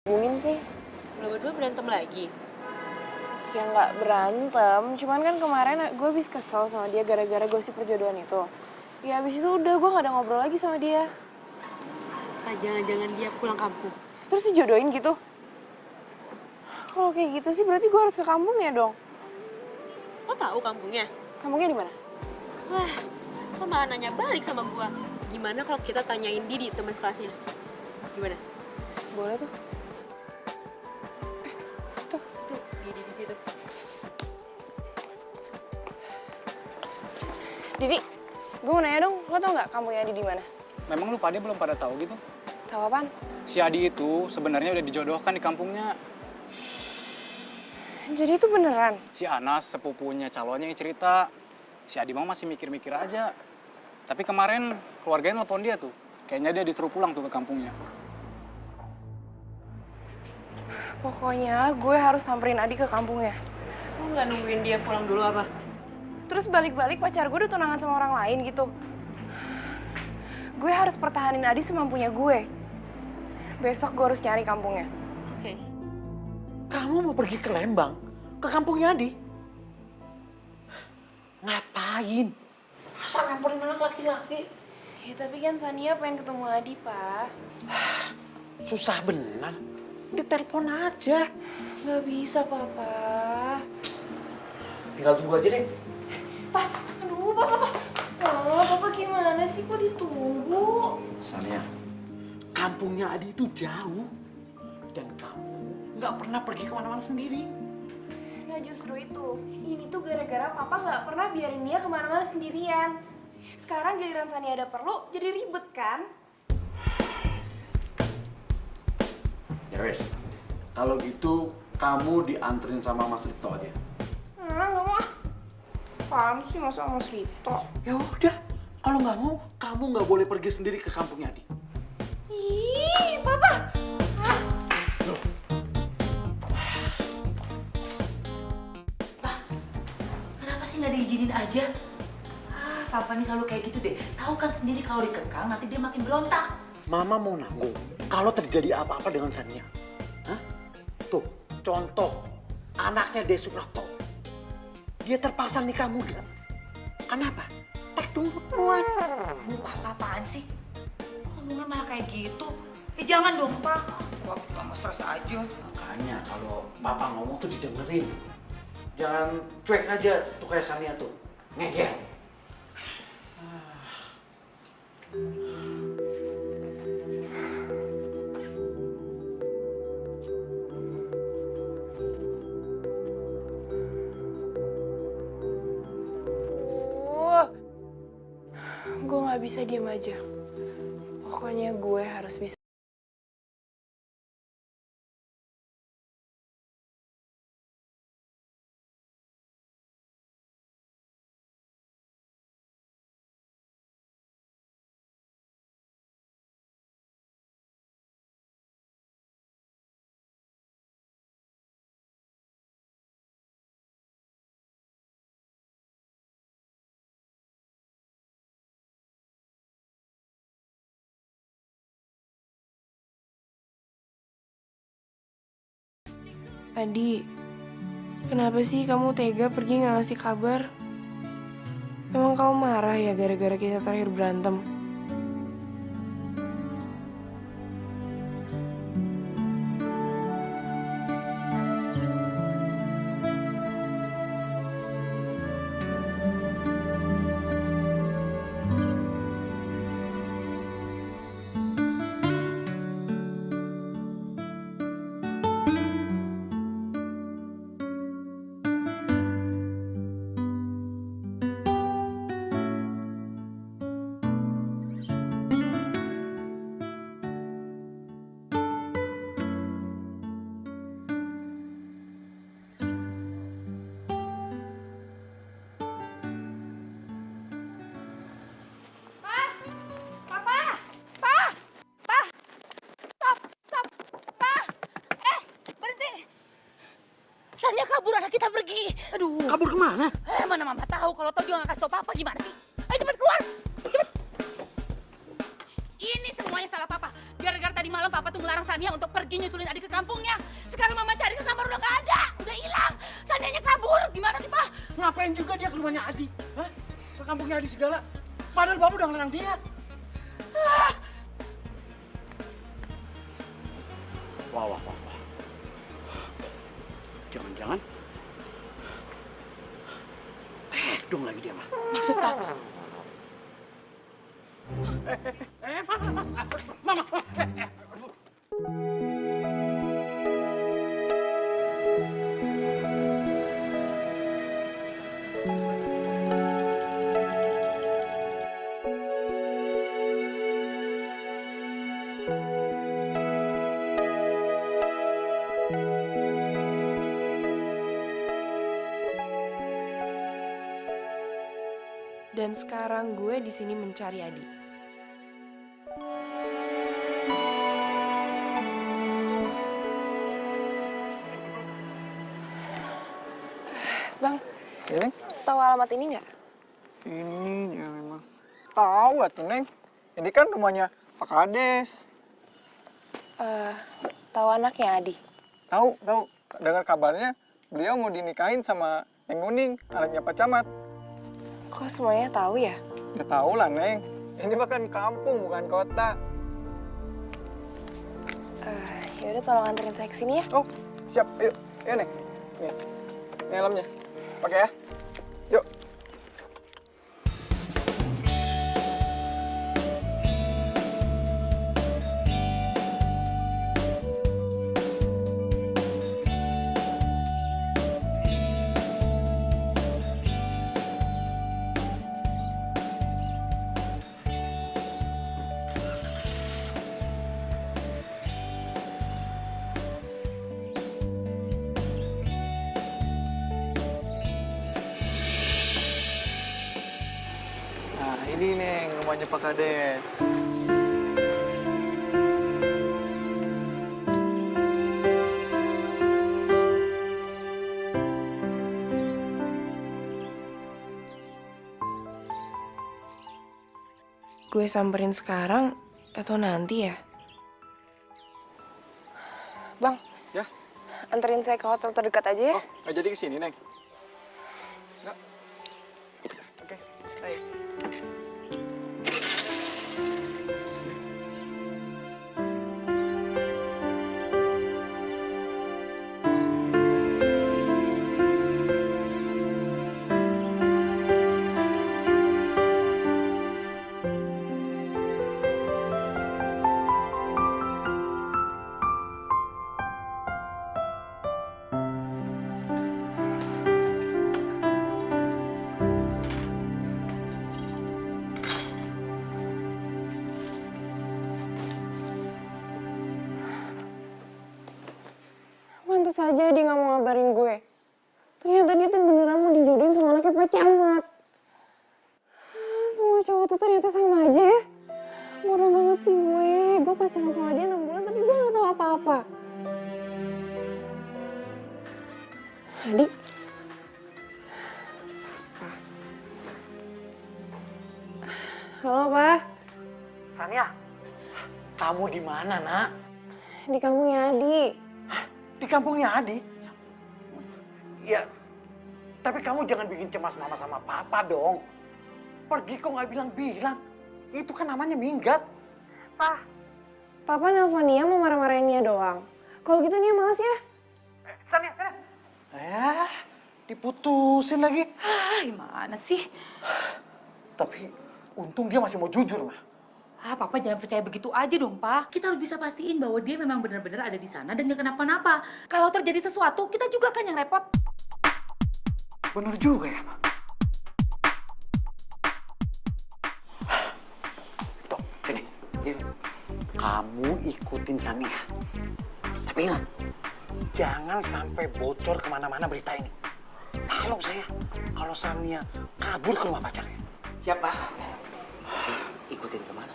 Hubungin sih. Lo berdua berantem lagi? Ya nggak berantem, cuman kan kemarin gue habis kesel sama dia gara-gara gosip perjodohan itu. Ya abis itu udah gue gak ada ngobrol lagi sama dia. Ah, jangan-jangan dia pulang kampung. Terus dijodohin gitu? Kalau kayak gitu sih berarti gue harus ke kampung ya dong. Lo tahu kampungnya? Kampungnya di mana? Wah, lo malah nanya balik sama gua. Gimana kalau kita tanyain Didi, teman sekelasnya? Gimana? Boleh tuh. Tuh. Tuh, Didi di situ. Didi, gue mau nanya dong, lo tau nggak kampungnya Adi di mana? Memang lu pada belum pada tahu gitu? Tahu apaan? Si Adi itu sebenarnya udah dijodohkan di kampungnya. Jadi itu beneran? Si Anas sepupunya calonnya yang cerita. Si Adi mah masih mikir-mikir aja. Tapi kemarin keluarganya nelpon dia tuh. Kayaknya dia disuruh pulang tuh ke kampungnya. Pokoknya gue harus samperin Adi ke kampungnya. Lo nggak nungguin dia pulang dulu apa? Terus balik-balik pacar gue udah tunangan sama orang lain gitu. Gue harus pertahanin Adi semampunya gue. Besok gue harus nyari kampungnya. Oke. Kamu mau pergi ke Lembang? Ke kampungnya Adi? Ngapain? Asal nyamperin anak laki-laki. Ya tapi kan Sania pengen ketemu Adi, Pak. Susah benar. Ditelepon aja. Gak bisa, Papa. Tinggal tunggu aja deh. Pak, aduh, Papa. Oh, Papa gimana sih? Kok ditunggu? Sania, kampungnya Adi itu jauh. Dan kamu nggak pernah pergi kemana-mana sendiri. Nah justru itu, ini tuh gara-gara Papa nggak pernah biarin dia kemana-mana sendirian. Sekarang giliran Sania ada perlu, jadi ribet kan? Ya wes, kalau gitu kamu dianterin sama Mas Rito aja. Nggak mau ah. Apaan sih masa Mas Rito? Ya udah, kalau nggak mau, kamu nggak boleh pergi sendiri ke kampungnya Adi. Ih, Papa! Ah. Kenapa sih nggak diizinin aja? Papa nih selalu kayak gitu deh. Tahu kan sendiri kalau dikekang nanti dia makin berontak. Mama mau nanggung kalau terjadi apa-apa dengan Sania. Hah? Tuh, contoh anaknya Desuprapto. Dia terpaksa nikah muda. Kenapa? Tak duluan. Papa apaan sih? Kok ngomongnya malah kayak gitu? Jangan dong, Pak. Wah, mama stres aja. Makanya kalau papa ngomong tuh didengerin. Jangan cuek aja tuh kayak Sania tuh. Ngeyel. Gue nggak bisa diem aja. Pokoknya gue harus bisa. Adi, kenapa sih kamu tega pergi nggak ngasih kabar? Emang kamu marah ya gara-gara kita terakhir berantem? Sania kabur, anak kita pergi. Aduh. Kabur kemana? Mana mama tahu, kalau tahu juga nggak kasih tau papa gimana sih? Ayo cepet keluar, cepet. Ini semuanya salah papa. Gara-gara tadi malam papa tuh melarang Sania untuk pergi nyusulin adik ke kampungnya. Sekarang mama cari ke kamar udah gak ada, udah hilang. Sanianya kabur, gimana sih Pak? Ngapain juga dia ke rumahnya Adi? Hah? Ke kampungnya Adi segala? Padahal bapak udah ngelarang dia. Wah. Jangan-jangan tek dong lagi dia mah. Maksud Papa? Mama. Dan sekarang gue di sini mencari Adi. Bang, Ini? tahu alamat ini nggak? Ini dia memang. Tahu atuh, Neng. Ini kan rumahnya Pak Kades. Tahu anaknya Adi. Tahu. Dengar kabarnya beliau mau dinikahin sama Neng Nuning, anaknya Pak Camat. Kok semuanya tahu ya? Ya tahu lah, Neng. Ini bahkan kampung, bukan kota. Ya udah tolong anterin saya ke sini ya. Oh, siap. Ayo, Neng. Nih, ini helmnya. Pakai ya. Yuk. Nah, ini Neng, rumahnya Pak Kades. Gue samperin sekarang atau nanti ya? Bang, Ya? anterin saya ke hotel terdekat aja ya. Oh, nggak jadi kesini, Neng? Nggak? Oke, baik. Pantes aja dia nggak mau ngabarin gue. Ternyata dia tuh beneran mau dijodohin sama anaknya Pak Camat. Semua cowok tuh ternyata sama aja ya. Bodoh banget sih gue. Gue pacaran sama dia 6 bulan tapi gue nggak tahu apa-apa. Adik. Papa. Halo, Pak. Sania, kamu di mana, Nak? Di kampungnya Adi. Di kampungnya Adi? Ya, tapi kamu jangan bikin cemas mama sama papa dong. Pergi kok nggak bilang-bilang. Itu kan namanya minggat. Pak, Papa nelfon Nia mau marah-marahin Nia doang. Kalau gitu Nia males ya. Sania. Diputusin lagi. Ah, gimana sih? Tapi untung dia masih mau jujur, Mah. Ah, Papa jangan percaya begitu aja dong, Pak. Kita harus bisa pastiin bahwa dia memang benar-benar ada di sana dan gak kenapa-napa. Kalau terjadi sesuatu, kita juga kan yang repot. Bener juga ya, Mah. Tuh, sini. Gini. Kamu ikutin Sania. Tapi ingat, jangan sampai bocor kemana-mana berita ini. Malu saya kalau Sania kabur ke rumah pacarnya. Siapa? Ikutin kemana?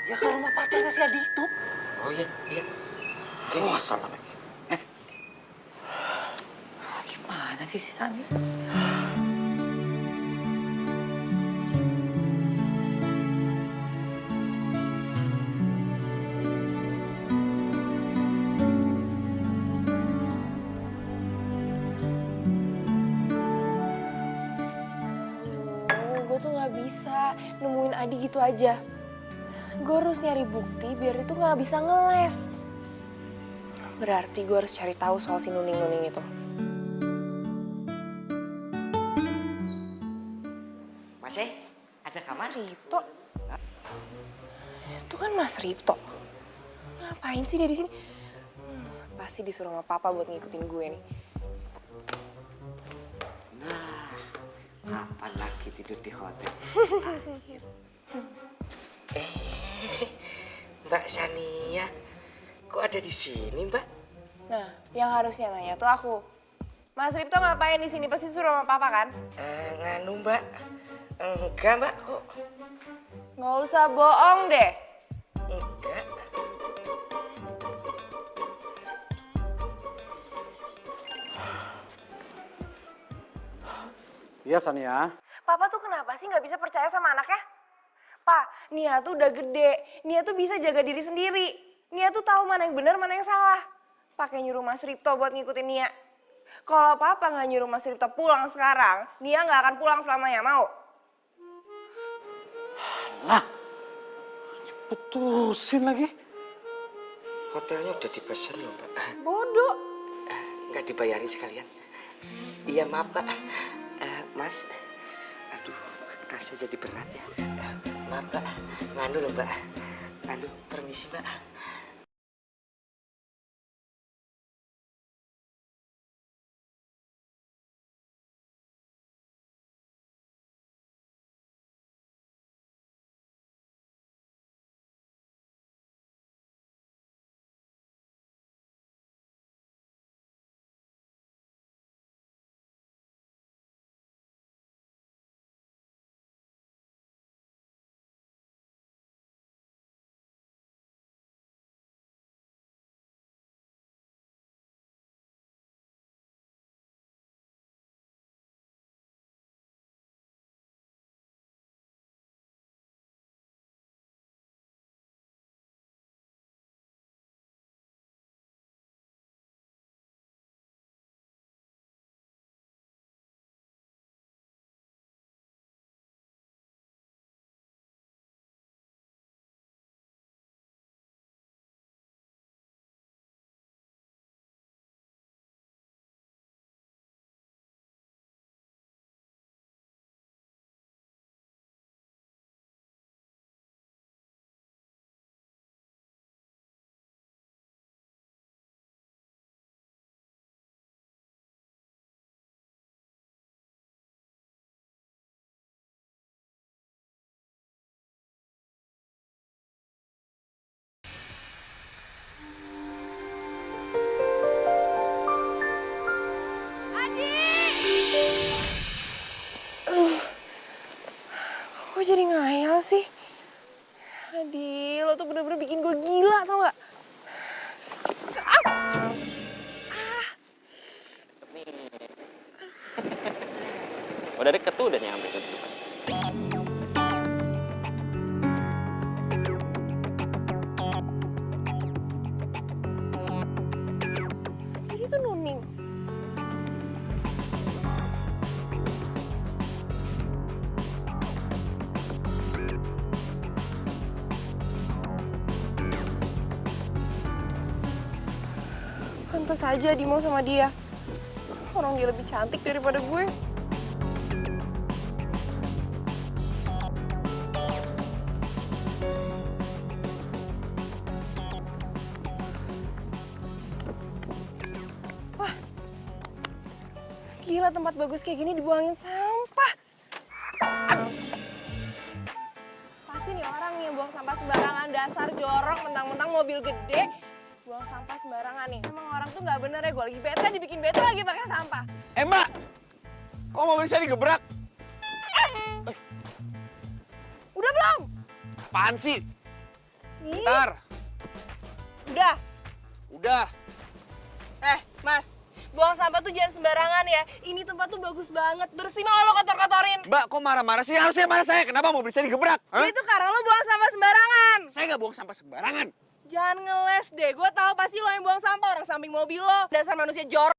Ya ke rumah pacarnya si Adi itu. Oh iya. Oke, salah lagi. Gimana sih si Sani? bisa nemuin Adi gitu aja. Gue harus nyari bukti biar itu nggak bisa ngeles. Berarti gue harus cari tahu soal si Nuning-Nuning itu. Mas ada kamar? Mas Ripto? Itu kan Mas Ripto. Ngapain sih dia di sini? Pasti disuruh sama papa buat ngikutin gue nih. Nah, kapan lagi tidur di hotel? Mbak Sania, kok ada di sini, Mbak? Nah, yang harusnya nanya tuh aku. Mas Ripto ngapain di sini? Pasti disuruh sama papa kan? Nganu, Mbak. Enggak, Mbak, kok. Nggak usah bohong deh. Enggak. Iya, Sania. Papa tuh kenapa sih nggak bisa percaya sama anaknya? Pa, Nia tuh udah gede. Nia tuh bisa jaga diri sendiri. Nia tuh tahu mana yang benar, mana yang salah. Pakai nyuruh Mas Ripto buat ngikutin Nia. Kalau papa nggak nyuruh Mas Ripto pulang sekarang, Nia nggak akan pulang selamanya, mau? Nah, putusin lagi. Hotelnya udah dipesan loh, Mbak. Bodoh. Nggak dibayarin sekalian. Iya, maaf, Mbak. Mas, aduh, tasnya jadi berat ya. Maaf, Mbak. Nganu loh, Mbak. Nganu, permisi, Mbak. Kok jadi ngayal sih? Adi, lo tuh bener-bener bikin gue gila, tau gak? Udah deket tuh udah nyampe ke depan. Jadi itu Nuning. Pantes aja Adi mau sama dia. Orang dia lebih cantik daripada gue. Wah, gila tempat bagus kayak gini dibuangin sampah. Pasti nih orang yang buang sampah sembarangan, dasar jorok, mentang-mentang mobil gede. Buang sampah sembarangan nih. Emang orang tuh nggak bener ya, gue lagi bete, dibikin bete lagi pakai sampah. Mbak, kok mobil saya digebrak? Udah belum? Apaan sih? Ih, Ntar, udah. udah. Mas, buang sampah tuh jangan sembarangan ya. Ini tempat tuh bagus banget, bersih malah lo kotor-kotorin. Mbak, kok marah-marah sih? Harusnya marah saya. Kenapa mobil saya digebrak? Hah? Itu karena lo buang sampah sembarangan. Saya nggak buang sampah sembarangan. Jangan ngeles deh, gue tahu pasti lo yang buang sampah, orang samping mobil lo. Dasar manusia jorok.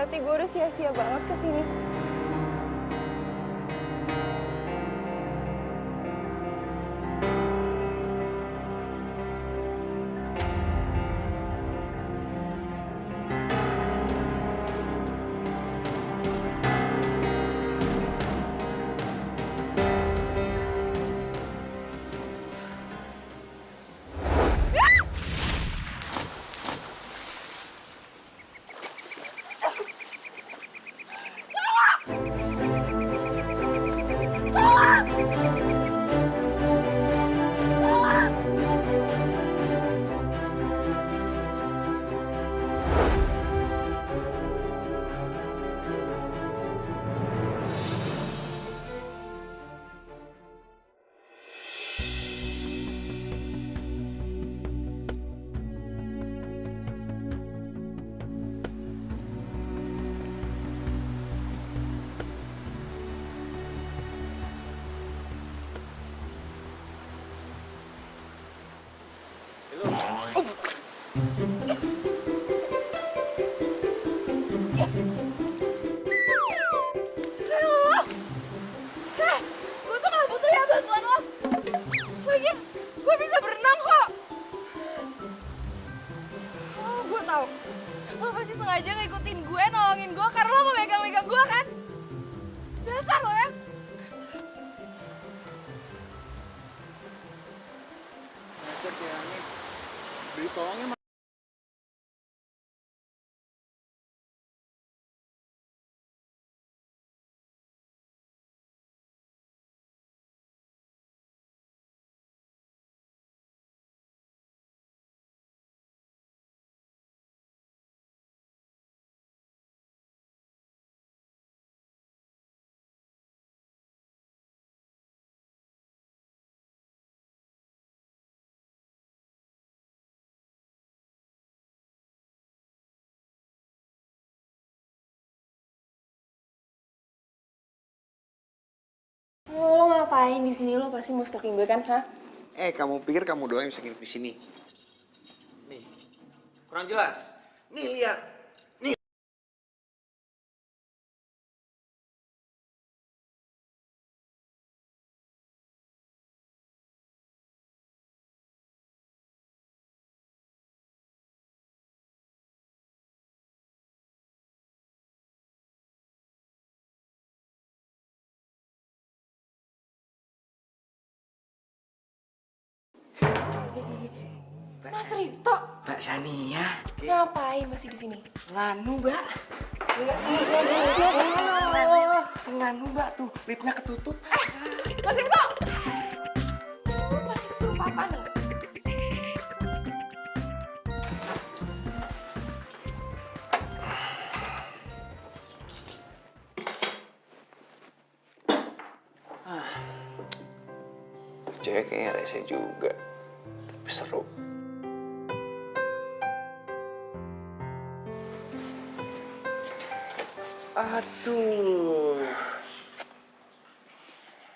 berarti gue udah sia-sia banget kesini. Gue tuh gak butuh ya bantuan lo. Lagian gue bisa berenang kok. Oh, gue tahu. Lo pasti sengaja ngikutin gue, nolongin gue karena lo mau megang-megang gue kan? Dasar lo ya. Ngecek ya, nih. Beli tolongnya Lo ngapain di sini? Lo pasti mau stalking gue kan, hah? Kamu pikir kamu doang yang bisa nginep di sini? Nih, kurang jelas. Nih, lihat. Nih. Mas Ripto, Mbak Sania. ngapain masih di sini? Nganu, Mbak. Nganu, Mbak. Tuh, lipnya ketutup. Mas Ripto! Lo masih kesurupan apa nih? Cewek kayaknya rese juga. Tapi seru. Aduh.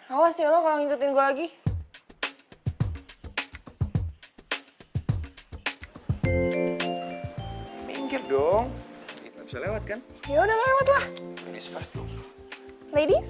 Awas ya lo kalau ngikutin gue lagi. Minggir dong. Kita bisa lewat kan? Ya udah lewat lah. Ladies first dong. Ladies?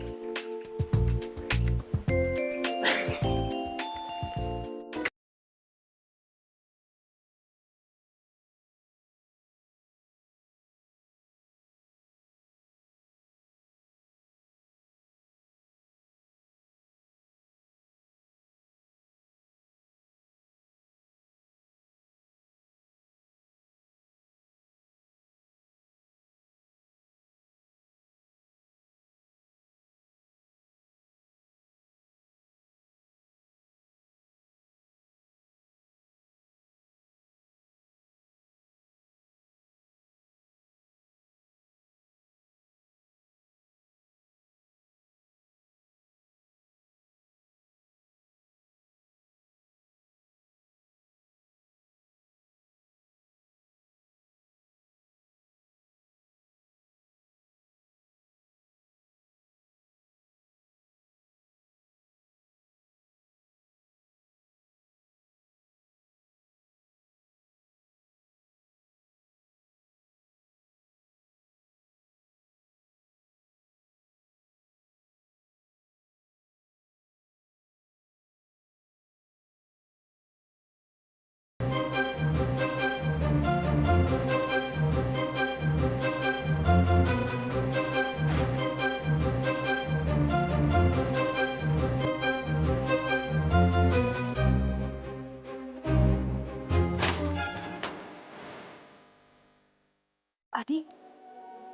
Adi,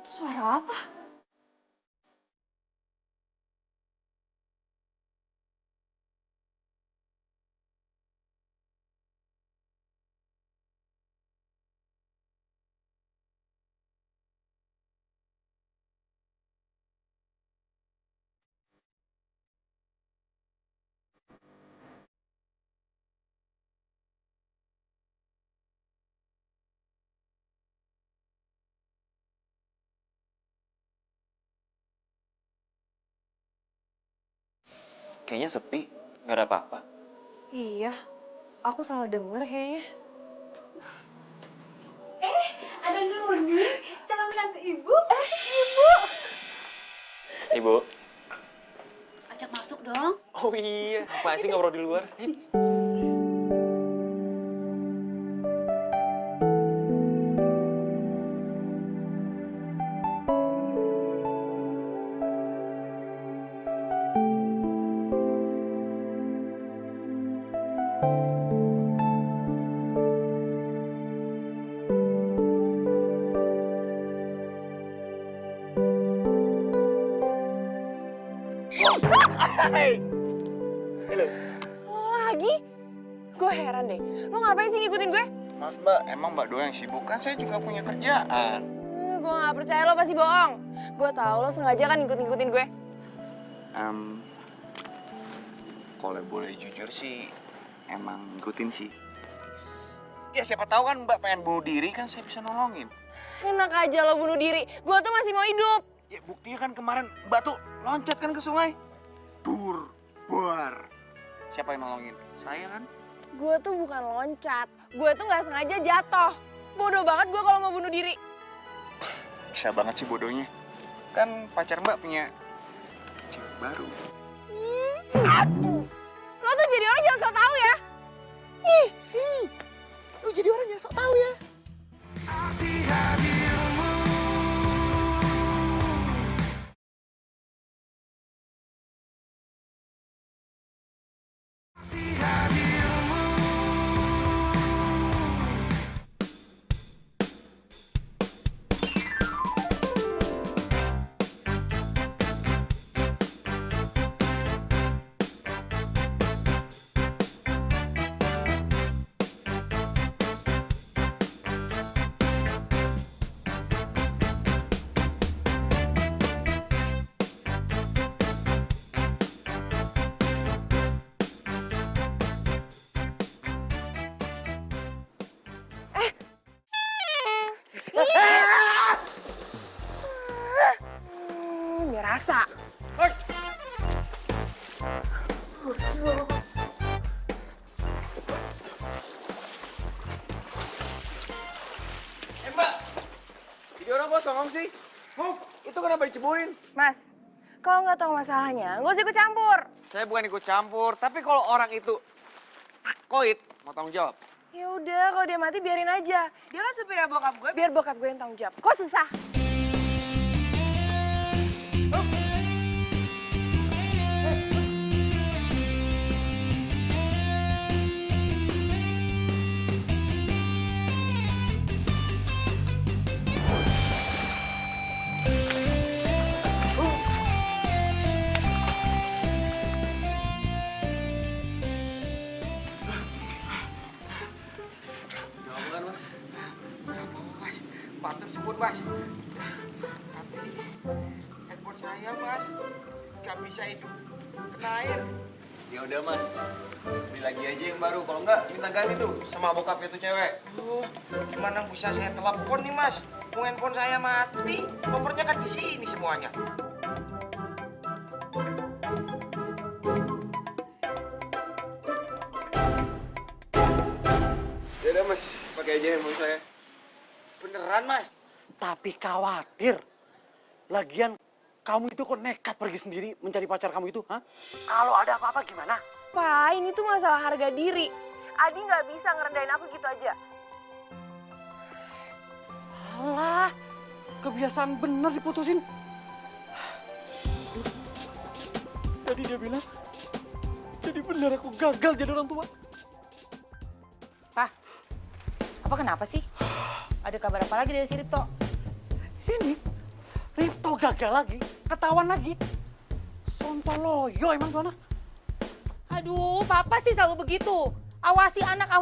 itu suara apa? Kayaknya sepi, nggak ada apa-apa. Iya, aku salah denger kayaknya. Ada Nuni, calon menantu ibu. Ibu. Ajak masuk dong. Oh iya, apa sih ngobrol di luar? Lo lagi? Gue heran deh, lo ngapain sih ngikutin gue? Maaf mbak, emang mbak doang yang sibuk? Kan saya juga punya kerjaan. Gue gak percaya lo pasti bohong. Gue tahu lo sengaja kan ngikut-ngikutin gue. Kalau boleh jujur sih, emang ngikutin sih. Ya siapa tahu kan mbak pengen bunuh diri kan saya bisa nolongin. Enak aja lo bunuh diri, gue tuh masih mau hidup. Ya buktinya kan kemarin mbak tuh loncat kan ke sungai. Buar. Siapa yang nolongin? Saya kan? Gue tuh bukan loncat, gue tuh gak sengaja jatuh. Bodoh banget gue kalau mau bunuh diri. Bisa banget sih bodohnya. Kan pacar mbak punya cewek baru. Lo tuh jadi orang jangan sok tahu ya. Lu jadi orang yang sok tahu ya. Nggak rasa. Mbak, jadi orang kok songong sih? Itu kenapa diceburin? Mas, kalau nggak tahu masalahnya, nggak usah ikut campur. Saya bukan ikut campur, tapi kalau orang itu koit, mau tanggung jawab. Ya udah, kalau dia mati biarin aja. Dia kan supirnya bokap gue, biar bokap gue yang tanggung jawab. Kok susah? Jangan mas. Mas, matur suwun mas. Tapi handphone saya mas, nggak bisa hidup kena air. Ya udah mas, beli lagi aja yang baru. Kalau nggak minta ganti tuh sama bokapnya tuh cewek. Aduh, gimana bisa saya telepon nih mas? Mau handphone saya mati, nomornya kan di sini semuanya. Ya udah mas, pakai aja handphone saya. Beneran mas? Tapi khawatir. Lagian kamu itu kok nekat pergi sendiri mencari pacar kamu itu, hah? Kalau ada apa-apa gimana? Pak, ini tuh masalah harga diri. Adi nggak bisa ngerendahin aku gitu aja. Alah, kebiasaan bener diputusin. Tadi dia bilang, jadi bener aku gagal jadi orang tua. Pak, apa kenapa sih? Ada kabar apa lagi dari si Ripto? Ini, Ripto gagal lagi, ketahuan lagi. Sontoloyo emang tuh anak. Aduh, papa sih selalu begitu. Awasi anak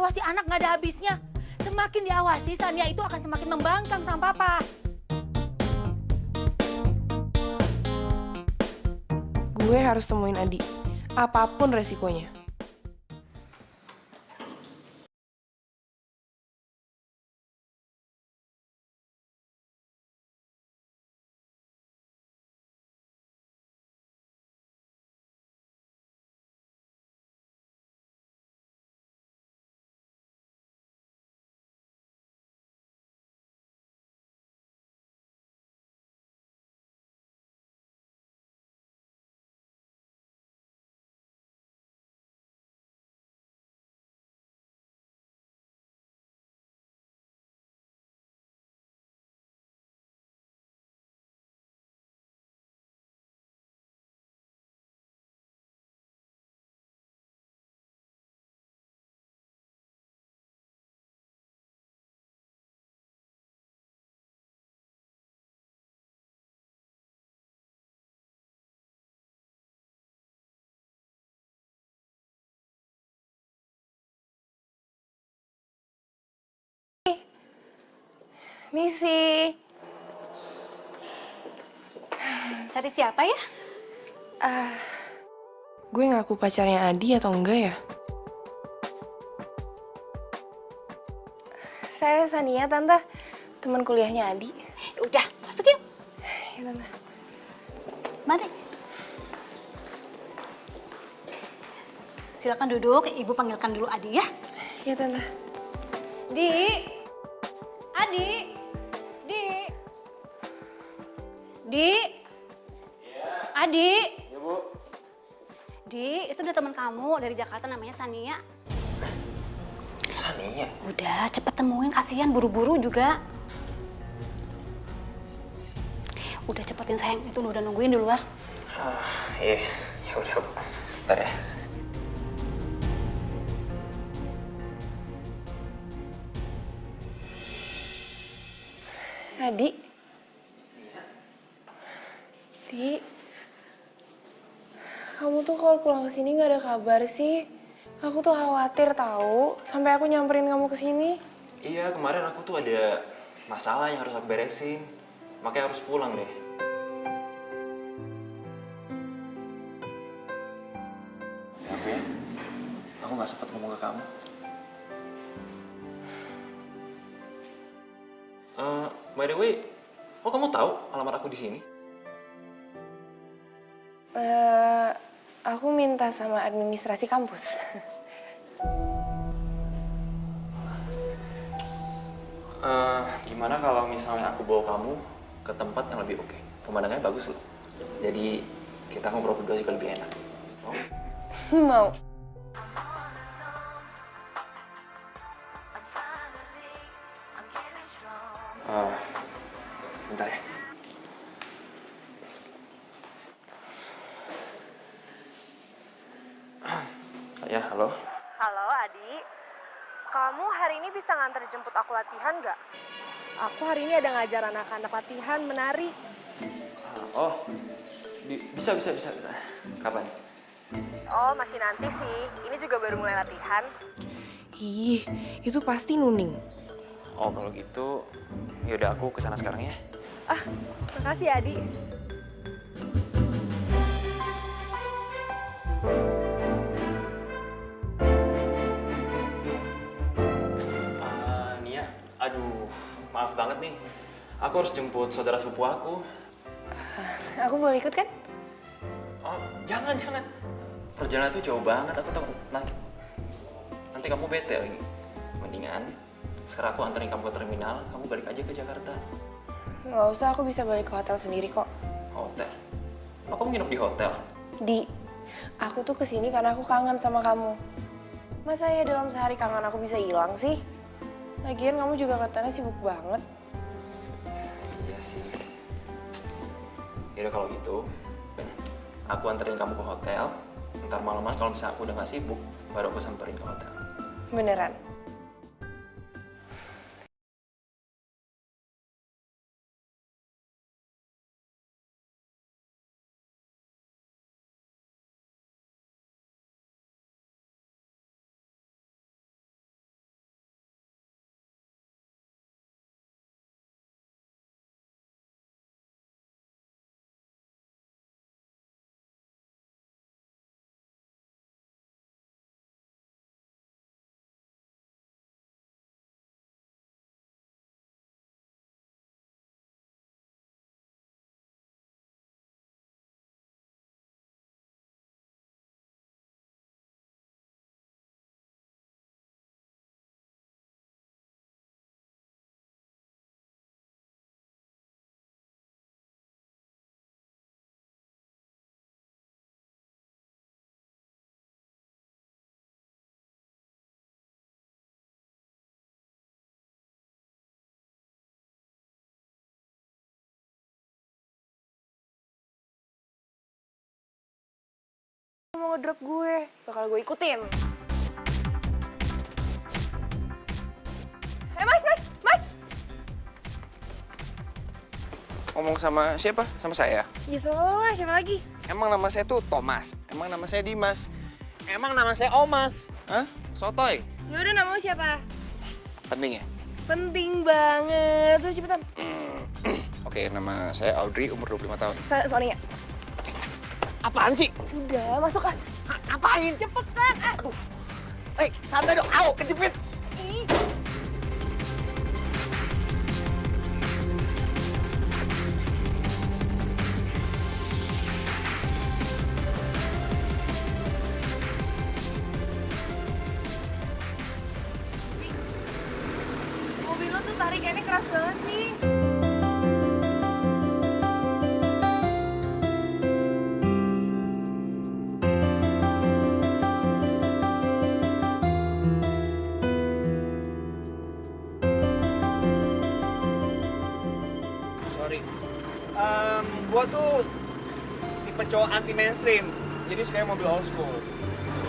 nggak ada habisnya. Semakin diawasi, Sania itu akan semakin membangkang sama papa. Gue harus temuin Adi, apapun resikonya. Misi. Cari siapa ya? Gue ngaku pacarnya Adi atau enggak ya? Saya Sania, Tante. Teman kuliahnya Adi. Udah, masuk yuk. Ya, Tante. Mari. Silakan duduk, Ibu panggilkan dulu Adi ya. Ya, Tante. Di. Adi. Di. Di. Adi. Ya, Bu. Di, itu udah teman kamu dari Jakarta namanya Sania. Sania? Udah, cepet temuin, kasihan buru-buru juga. Udah cepetin sayang, itu udah nungguin di luar. Iya, ya udah, Bu. Bentar ya. Adi. Di. Kamu tuh kalau pulang ke sini nggak ada kabar sih. Aku tuh khawatir tahu sampai aku nyamperin kamu ke sini. Iya, kemarin aku tuh ada masalah yang harus aku beresin. Makanya harus pulang deh. Maaf ya, aku nggak sempat ngomong ke kamu. By the way, kok kamu tahu alamat aku di sini? Aku minta sama administrasi kampus. Gimana kalau misalnya aku bawa kamu ke tempat yang lebih oke? Pemandangannya bagus loh. Jadi kita ngobrol berdua juga lebih enak. Oh? Mau. Bentar ya. Ya, halo. Halo Adi, kamu hari ini bisa nganter jemput aku latihan nggak? Aku hari ini ada ngajar anak-anak latihan menari. Oh, bisa. Kapan? Oh masih nanti sih, ini juga baru mulai latihan. Ih, itu pasti Nuning. Oh, kalau gitu, yaudah aku kesana sekarang ya. Makasih Adi. Nia, aduh, maaf banget nih. Aku harus jemput saudara sepupu aku. Aku boleh ikut kan? Oh, jangan. Perjalanan tuh jauh banget, aku takut nanti kamu bete lagi. Mendingan, sekarang aku anterin kamu ke terminal, kamu balik aja ke Jakarta. Nggak usah, aku bisa balik ke hotel sendiri kok. Hotel? Emang kamu nginep di hotel? Di, aku tuh kesini karena aku kangen sama kamu. Masa ya dalam sehari kangen aku bisa hilang sih? Lagian kamu juga katanya sibuk banget. Iya sih. Yaudah kalau gitu, aku anterin kamu ke hotel. Ntar malaman kalau misalnya aku udah gak sibuk, baru aku samperin ke hotel. Beneran? mau ngedrop gue, bakal gue ikutin. Mas! Ngomong sama siapa? Sama saya? Ya sama lo lah, siapa lagi? Emang nama saya tuh Thomas. Emang nama saya Dimas. Emang nama saya Omas. Hah? Sotoy. Yaudah, nama lo siapa? Penting ya? Penting banget, tuh cepetan. Oke, nama saya Audrey, umur 25 tahun. Soalnya. Apaan sih? Udah, masuk ah. Apain? Cepetan, ah. Aduh. Santai dong. Au, kejepit. Mobil lo tuh tarikannya keras banget sih. Sorry. Gua tuh tipe cowok anti mainstream. Jadi suka mobil old school.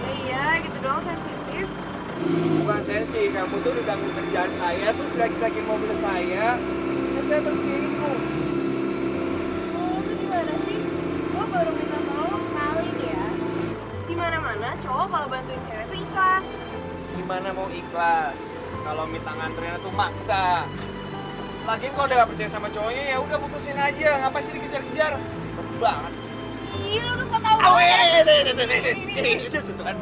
Iya, gitu doang sensitif. Bukan sensi, kamu tuh udah ganggu kerjaan saya, terus lagi-lagi mobil saya. Ya saya tersinggung. Lo tuh gimana sih? Gue baru minta tolong sekali nih ya. Dimana-mana cowok kalau bantuin cewek tuh ikhlas. Gimana mau ikhlas? Kalau minta nganterin tuh maksa. Lagian kalau udah gak percaya sama cowoknya ya udah putusin aja. Ngapain sih dikejar-kejar? Ribet banget sih. Ih, lo tuh so tau Awe, banget. itu tuh kan.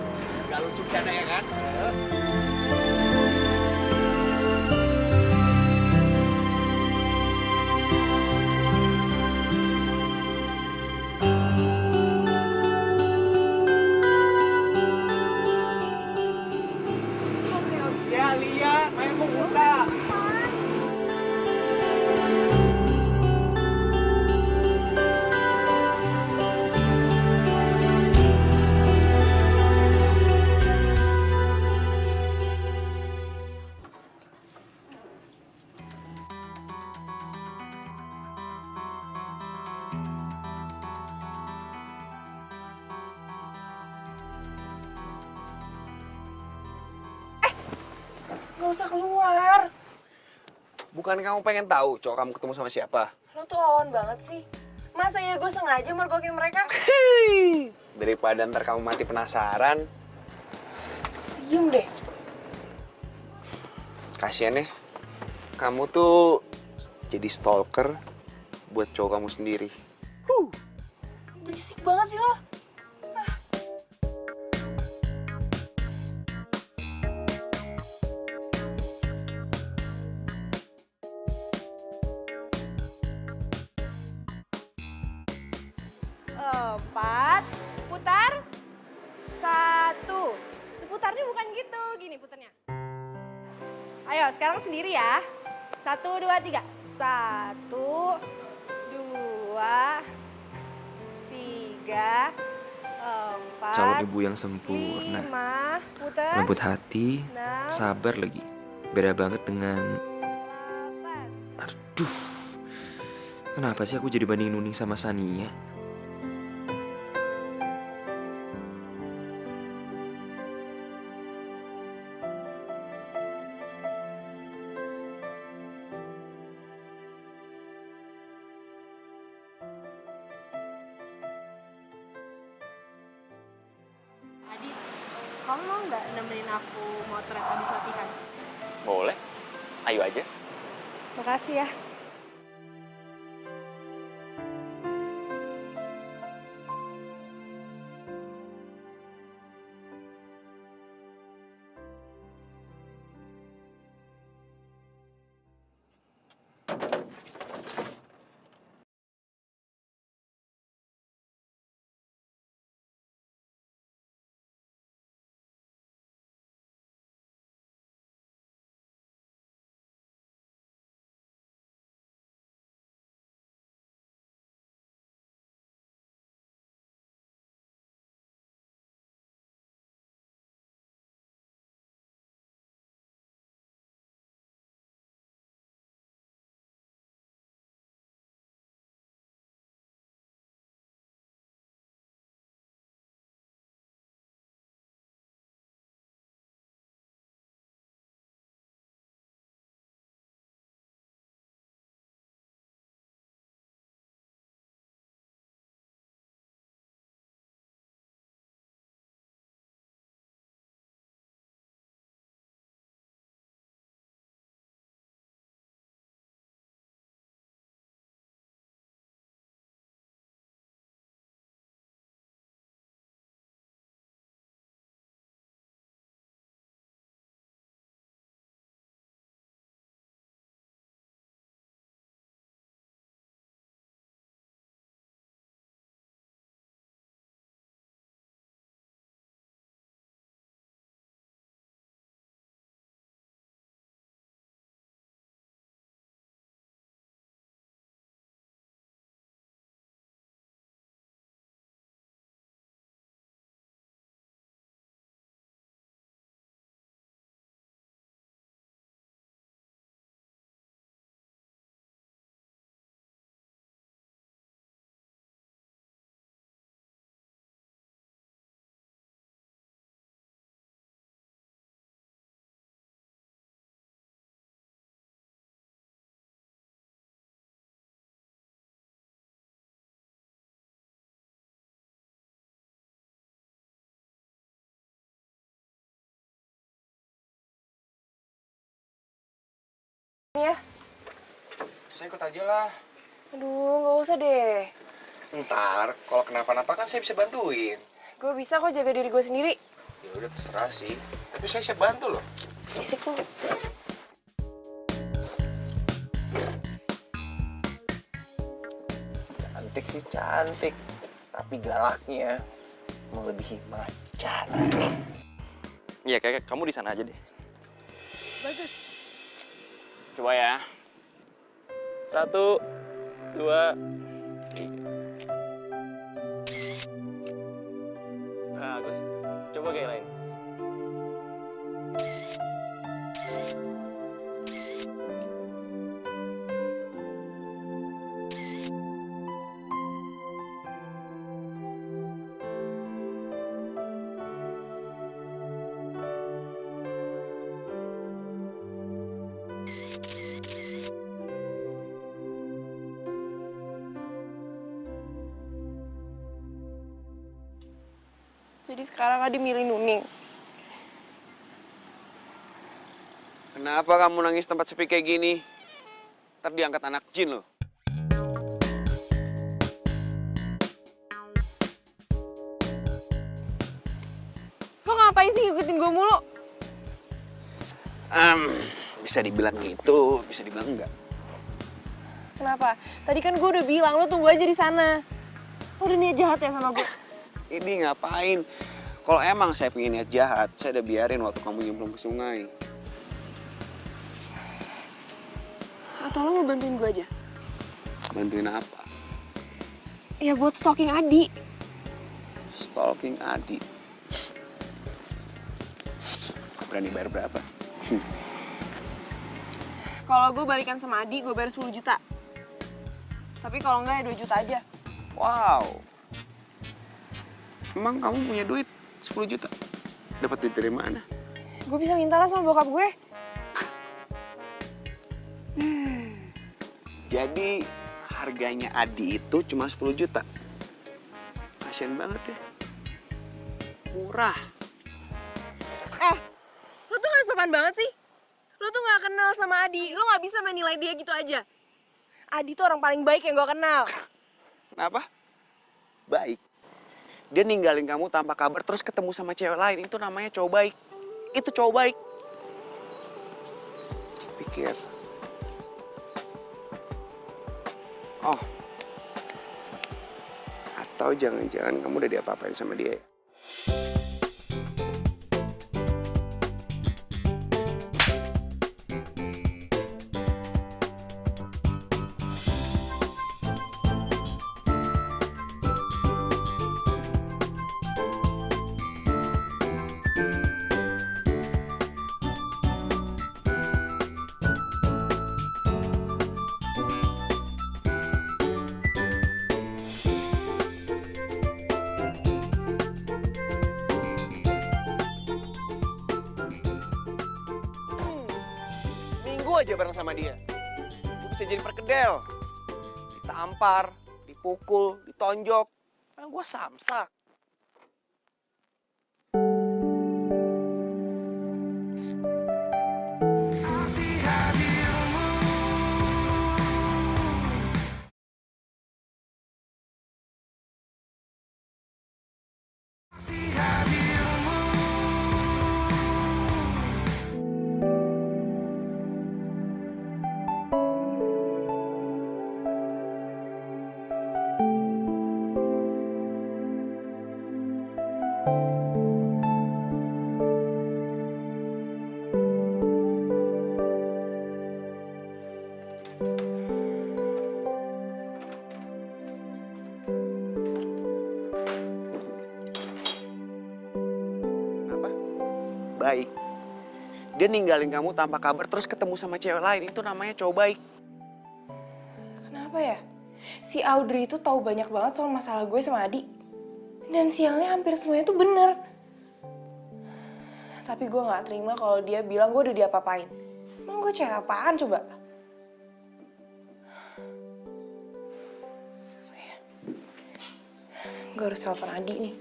Gak lucu bercanda ya kan? Ya, lihat, main kok buta. Gak usah keluar. Bukan kamu pengen tahu cowok kamu ketemu sama siapa? Lo tuh on banget sih. Masa ya gue sengaja mergokin mereka? Daripada ntar kamu mati penasaran. Diem deh. Kasian ya. Kamu tuh jadi stalker buat cowok kamu sendiri. Berisik banget sih lo. Empat, putar, satu. Putarnya bukan gitu, gini putarnya. Ayo, sekarang sendiri ya. 1, 2, 3. 1, 2, 3, 4. Calon ibu yang sempurna, 5, putar. lembut hati, 6, sabar lagi. Beda banget dengan... 8. Aduh, kenapa sih aku jadi bandingin Nuning sama Sania? Adit, kamu mau nggak nemenin aku motret habis latihan? Boleh. Ayo aja. Makasih ya. Ya. Saya ikut aja lah. Aduh, nggak usah deh. Ntar, kalau kenapa-napa kan saya bisa bantuin. Gue bisa kok jaga diri gue sendiri. Ya udah terserah sih. Tapi saya siap bantu loh. Risik lu. Cantik sih cantik. Tapi galaknya melebihi macan. Iya, kayak kamu di sana aja deh. Bagus. Coba ya. 1, 2, 3. Bagus. Coba kayak lain. Jadi sekarang Adi milih Nuning. Kenapa kamu nangis tempat sepi kayak gini? Ntar diangkat anak jin loh. Lo ngapain sih ngikutin gue mulu? Bisa dibilang gitu, bisa dibilang enggak. Kenapa? Tadi kan gue udah bilang, lo tunggu aja di sana. Lo udah niat jahat ya sama gue? Ini ngapain? Kalau emang saya pengen niat jahat, saya udah biarin waktu kamu nyemplung ke sungai. Atau lo mau bantuin gue aja? Bantuin apa? Ya buat stalking Adi. Stalking Adi. Berani bayar berapa? Kalau gue balikan sama Adi, gue bayar 10 juta. Tapi kalau enggak ya 2 juta aja. Wow. Emang kamu punya duit 10 juta? Dapat duit dari mana? Gue bisa minta lah sama bokap gue. Jadi harganya Adi itu cuma 10 juta. Kasian banget ya. Murah. Lo tuh gak sopan banget sih. Lo tuh gak kenal sama Adi. Lo gak bisa menilai dia gitu aja. Adi tuh orang paling baik yang gue kenal. Kenapa? Baik. Dia ninggalin kamu tanpa kabar terus ketemu sama cewek lain. Itu namanya cowok baik. Itu cowok baik. Pikir. Oh. Atau jangan-jangan kamu udah diapa-apain sama dia ya? Minggu aja bareng sama dia. Gue bisa jadi perkedel. Ditampar, dipukul, ditonjok. Nah, gue samsak. Kenapa? Baik. Dia ninggalin kamu tanpa kabar terus ketemu sama cewek lain. Itu namanya cowok baik. Kenapa ya? Si Audrey itu tahu banyak banget soal masalah gue sama Adi. Dan sialnya hampir semuanya tuh bener. Tapi gue gak terima kalau dia bilang gue udah diapa-apain. Emang gue cewek apaan coba? Gue harus telepon Adi nih.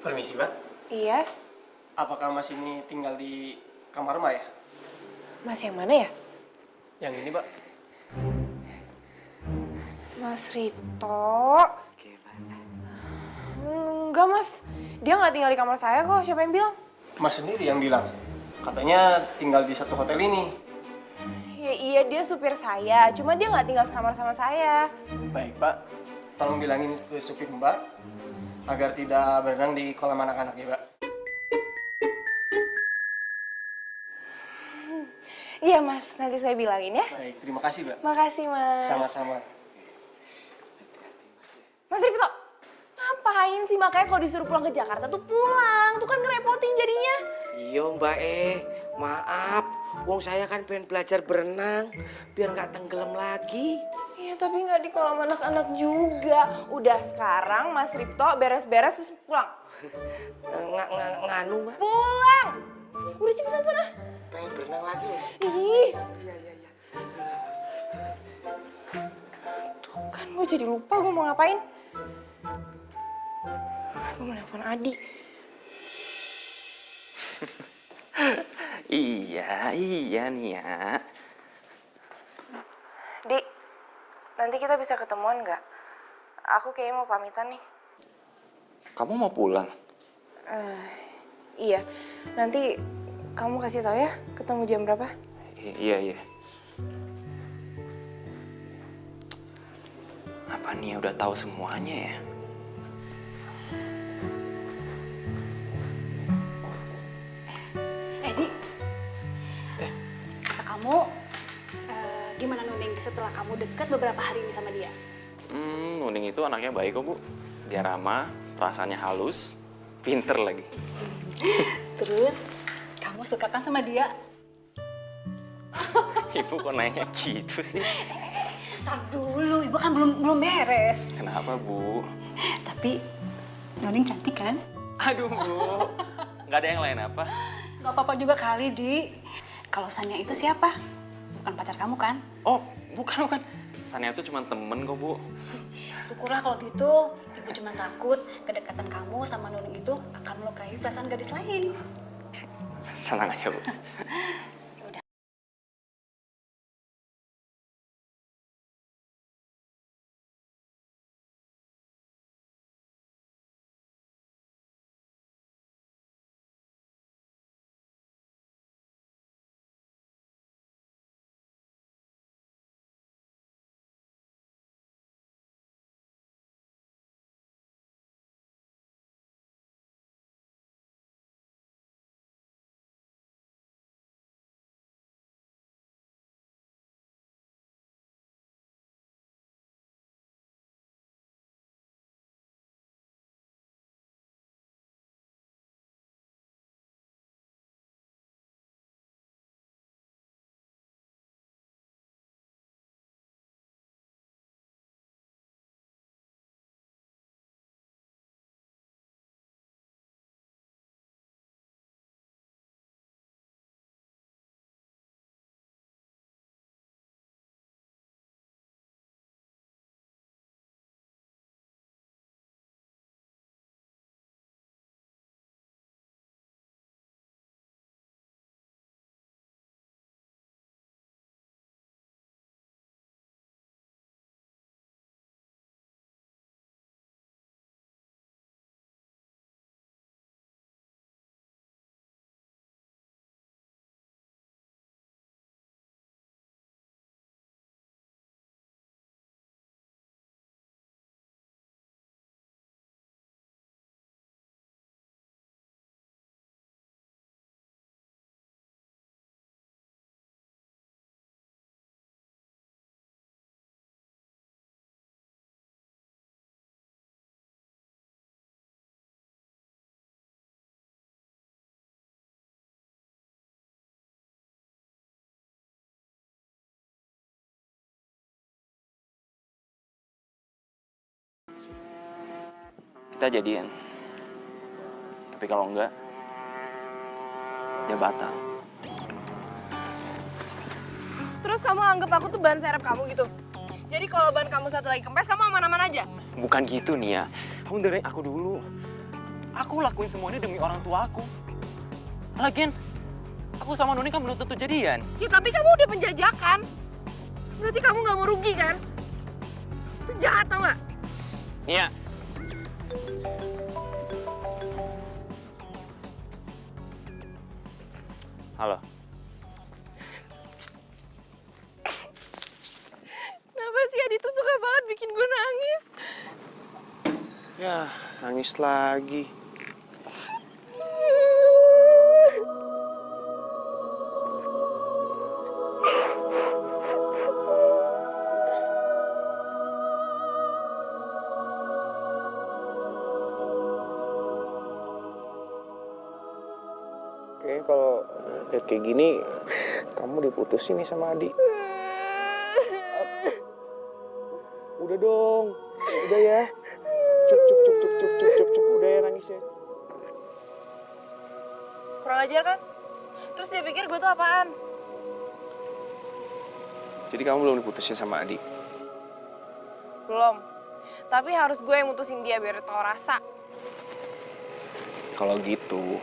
Permisi, Mbak. Iya, Apakah Mas ini tinggal di kamar Mbak ya? Mas yang mana ya? Yang ini, Mbak. Mas Ripto. Oke, Mbak. Enggak, Mas. Dia nggak tinggal di kamar saya kok. Siapa yang bilang? Mas sendiri yang bilang. Katanya tinggal di satu hotel ini. Ya iya, dia supir saya. Cuma dia nggak tinggal sekamar sama saya. Baik, Pak. Tolong bilangin ke supir Mbak agar tidak berenang di kolam anak-anak ya, Mbak. Iya, Mas. Nanti saya bilangin ya. Baik, terima kasih, Mbak. Makasih, Mas. Sama-sama. Mas Ripto, ngapain sih? Makanya kalau disuruh pulang ke Jakarta tuh pulang. Tuh kan ngerepotin jadinya. Iya Mbak maaf. Wong saya kan pengen belajar berenang biar nggak tenggelam lagi. Iya, tapi nggak di kolam anak-anak juga. Udah sekarang Mas Ripto beres-beres terus pulang. Nganu Mbak. Pulang! Udah cepetan sana. Pengen berenang lagi loh. Ih, Iya. tuh kan gue jadi lupa gue mau ngapain. Gue mau nelfon Adi. Iya nih ya. Di, nanti kita bisa ketemuan nggak? Aku kayaknya mau pamitan nih. Kamu mau pulang? Iya, nanti kamu kasih tau ya ketemu jam berapa? Iya. Apa Nia udah tahu semuanya ya? Edi, kata kamu, gimana Nuning setelah kamu deket beberapa hari ini sama dia? Nuning itu anaknya baik kok, Bu. Dia ramah, perasaannya halus, pinter lagi. Terus, kamu suka kan sama dia? Ibu kok nanya gitu sih? Tar dulu, ibu kan belum beres. Kenapa, Bu? Tapi, Nuning cantik kan? Aduh, Bu. Nggak ada yang lain apa? Gak apa-apa juga kali, Di. Kalau Sanya itu siapa? Bukan pacar kamu kan? Oh, bukan. Sania itu cuma temen kok, Bu. Syukurlah kalau gitu, ibu cuma takut kedekatan kamu sama Nuning itu akan melukai perasaan gadis lain. Tenang aja, Bu. Kita jadian. Tapi kalau enggak, dia batal. Terus kamu anggap aku tuh ban serep kamu gitu? Jadi kalau ban kamu satu lagi kempes, kamu aman-aman aja? Bukan gitu, Nia. Kamu dengerin aku dulu. Aku lakuin semua ini demi orang tua aku. Lagian, aku sama Nuning kan belum tentu jadian. Ya tapi kamu udah penjajakan. Berarti kamu nggak mau rugi kan? Itu jahat tau nggak? Nia. Halo. Kenapa sih Adi tuh suka banget bikin gue nangis? Ya, nangis lagi. Kayaknya kalau lihat kayak gini, kamu diputusin nih sama Adi. Udah dong, udah ya. Cuk, udah ya nangis ya. Kurang ajar kan? Terus dia pikir gue tuh apaan? Jadi kamu belum diputusin sama Adi? Belum. Tapi harus gue yang mutusin dia biar tau rasa. Kalau gitu,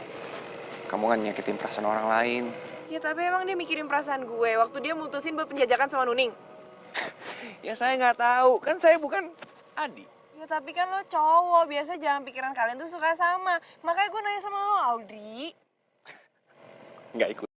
kamu kan nyakitin perasaan orang lain. Ya tapi emang dia mikirin perasaan gue waktu dia mutusin buat penjajakan sama Nuning. Ya saya nggak tahu, kan saya bukan Adi. Ya tapi kan lo cowok, biasa jangan pikiran kalian tuh suka sama. Makanya gue nanya sama lo, Audrey. Nggak ikut.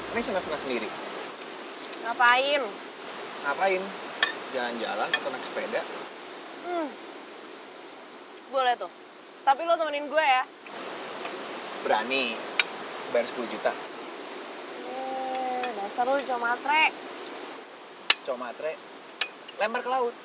Ini senang-senang sendiri. Ngapain? Ngapain? Jalan-jalan atau naik sepeda? Boleh tuh. Tapi lo temenin gue ya. Berani. Bayar 10 juta. Dasar lo cowok matre. Cowok matre. Lempar ke laut.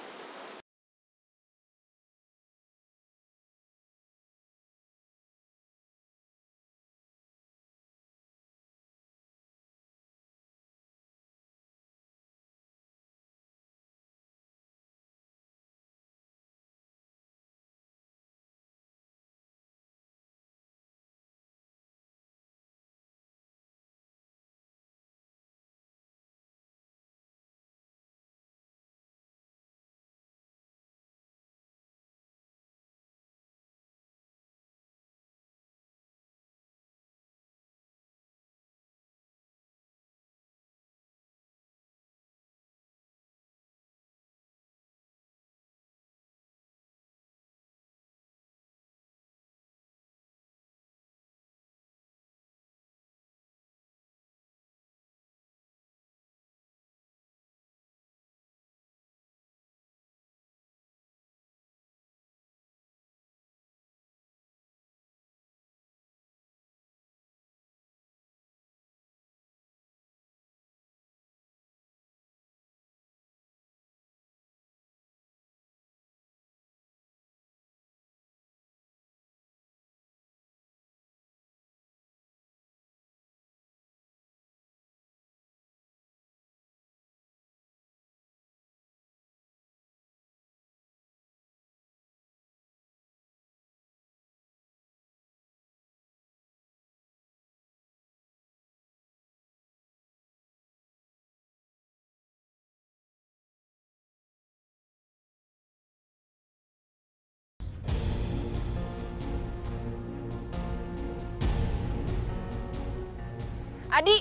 Adi!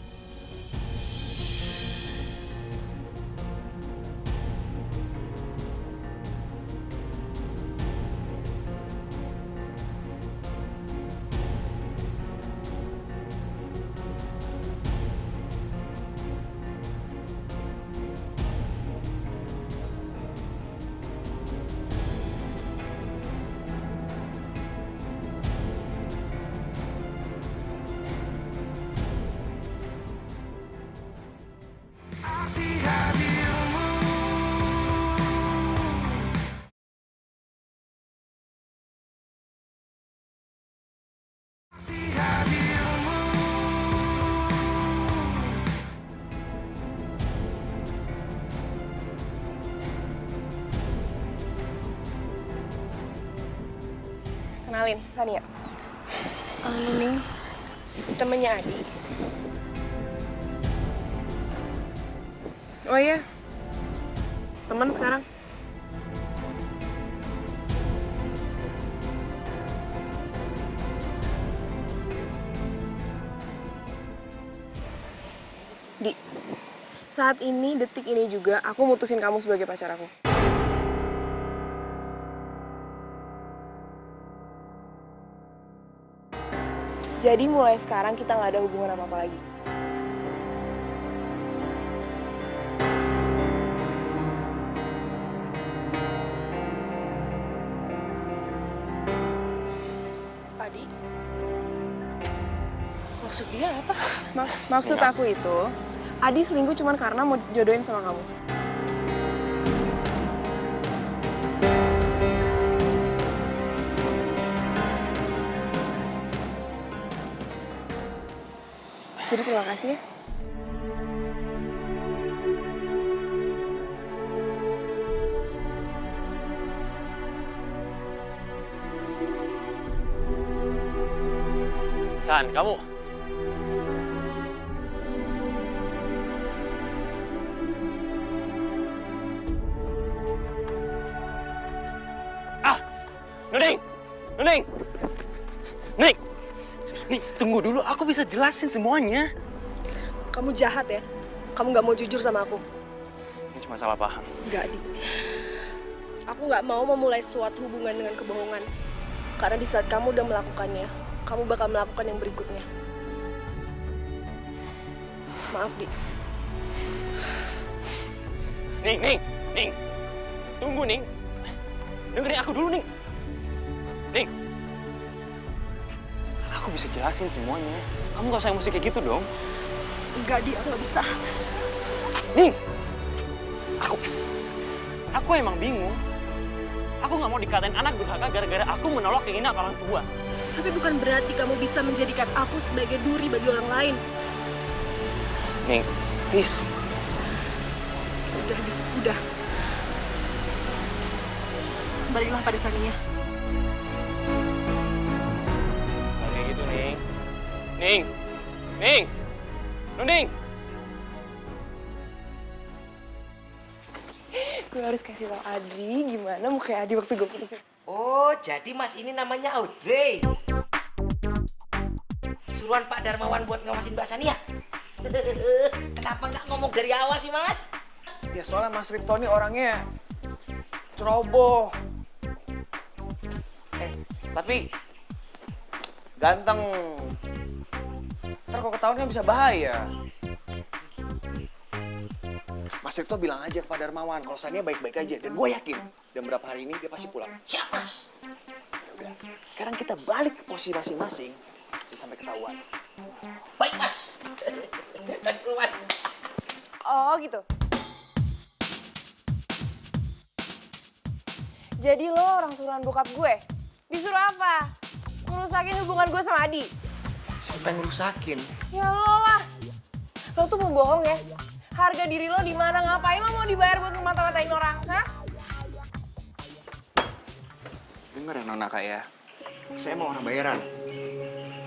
Kenalin, Sania. Nuning, temennya Adi. Oh iya, teman sekarang. Di, saat ini, detik ini juga, aku mutusin kamu sebagai pacar aku. Jadi mulai sekarang kita nggak ada hubungan apa-apa lagi. Adi? Maksud dia apa? Maksud aku itu, Adi selingkuh cuma karena mau jodohin sama kamu. Jadi terima kasih ya. San, kamu. Nuning! Nuning! Ning! Ning, tunggu dulu, aku bisa jelasin semuanya. Kamu jahat ya? Kamu nggak mau jujur sama aku? Ini cuma salah paham. Nggak, Di. Aku nggak mau memulai suatu hubungan dengan kebohongan. Karena di saat kamu udah melakukannya, kamu bakal melakukan yang berikutnya. Maaf, Di. Ning! Tunggu, Ning. Dengerin aku dulu, Ning. Ning! Aku bisa jelasin semuanya. Kamu gak usah emosi kayak gitu dong. Enggak, Di. Aku nggak bisa. Ning! Aku emang bingung. Aku nggak mau dikatain anak durhaka gara-gara aku menolak keinginan orang tua. Tapi bukan berarti kamu bisa menjadikan aku sebagai duri bagi orang lain. Ning, please. Udah, Di. Udah. Baliklah pada Sania. Kayak gitu, Ning. Ning! Nuning! Gue harus kasih tau Adri gimana muka Adi waktu gue putusin. Oh, jadi Mas ini namanya Audrey. Suruhan Pak Darmawan buat ngawasin Mbak Sania. Kenapa nggak ngomong dari awal sih, Mas? Ya soalnya Mas Ripto ini orangnya ceroboh. Tapi ganteng. Ntar kalau ketahuan kan bisa bahaya. Mas Ripto bilang aja ke Pak Darmawan kalau Sania baik-baik aja. Dan gue yakin, dalam beberapa hari ini dia pasti pulang. Siap, Mas. Ya udah, sekarang kita balik ke posisi masing-masing. Sampai ketahuan. Baik, Mas. Mas. Oh gitu. Jadi lo orang suruhan bokap gue? Disuruh apa? Ngerusakin hubungan gue sama Adi? Siapa yang ngerusakin? Ya lo lah. Lo tuh mau bohong ya? Harga diri lo di mana? Ngapain lo mau dibayar buat mata-matain orang? Hah? Dengar ya Nona Kak ya. Saya mau orang bayaran.